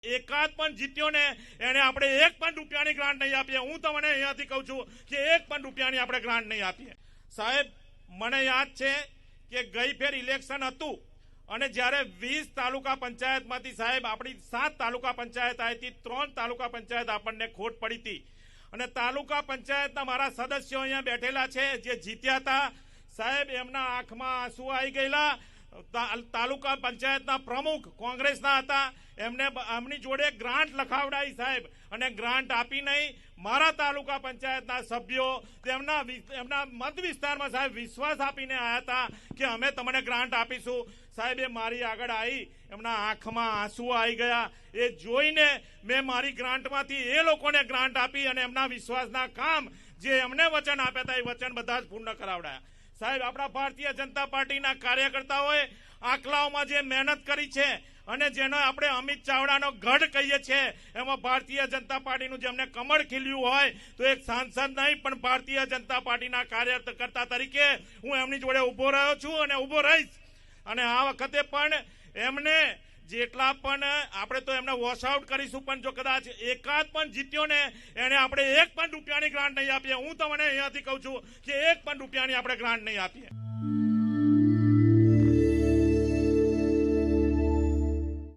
એકાદ પણ જીત્યો ને એને આપણે એક પણ રૂપિયાની ગ્રાન્ટ નહીં આપીએ। હું તમને અહીંયાથી કહું છું કે એક પણ રૂપિયાની આપણે ગ્રાન્ટ નહીં આપીએ। સાહેબ, મને યાદ છે કે ગઈ ફેર ઇલેક્શન હતું અને જ્યારે 20 તાલુકા પંચાયતમાંથી સાહેબ આપણી 7 તાલુકા પંચાયત આવી હતી, 3 તાલુકા પંચાયત આપણને ખોટ પડી હતી અને તાલુકા પંચાયતના મારા સદસ્યો અહીંયા બેઠેલા છે જે જીત્યા હતા સાહેબ, એમના આંખમાં આંસુ આવી ગયેલા। તાલુકા પંચાયતના પ્રમુખ કોંગ્રેસના હતા, એમની જોડે ગ્રાન્ટ લખાવડાવી સાહેબ અને ગ્રાન્ટ આપી નહીં। મારા તાલુકા પંચાયતના સભ્યો એમના મત વિસ્તારમાં સાહેબ વિશ્વાસ આપીને આવ્યા હતા કે અમે તમને ગ્રાન્ટ આપીશું। સાહેબ, એ મારી આગળ આવી, એમના આંખમાં આંસુ આવી ગયા। એ જોઈને મેં મારી ગ્રાન્ટમાંથી એ લોકોને ગ્રાન્ટ આપી અને એમના વિશ્વાસના કામ જે એમને વચન આપ્યા હતા એ વચન બધા જ પૂર્ણ કરાવડાયા। સાહેબ, આપણા ભારતીય જનતા પાર્ટીના કાર્યકર્તાઓએ આંકલાઓમાં જે મહેનત કરી છે અને જેનો આપણે અમિત ચાવડાનો ગઢ કહીએ છીએ, એમાં ભારતીય જનતા પાર્ટીનું જેમને કમળ ખીલ્યું હોય તો એક સાંસદ નહીં પણ ભારતીય જનતા પાર્ટીના કાર્યકર્તા તરીકે હું એમની જોડે ઉભો રહ્યો છું અને ઉભો રહીશ। અને આ વખતે પણ એમને જેટલા પણ આપણે તો એમને વોશ આઉટ કરીશું, પણ જો કદાચ એકાદ પણ જીત્યો ને એને આપણે એક પણ રૂપિયાની ગ્રાન્ટ નહીં આપીએ। હું તમને અહીંયાથી કહું છું કે એક પણ રૂપિયાની આપણે ગ્રાન્ટ નહીં આપીએ।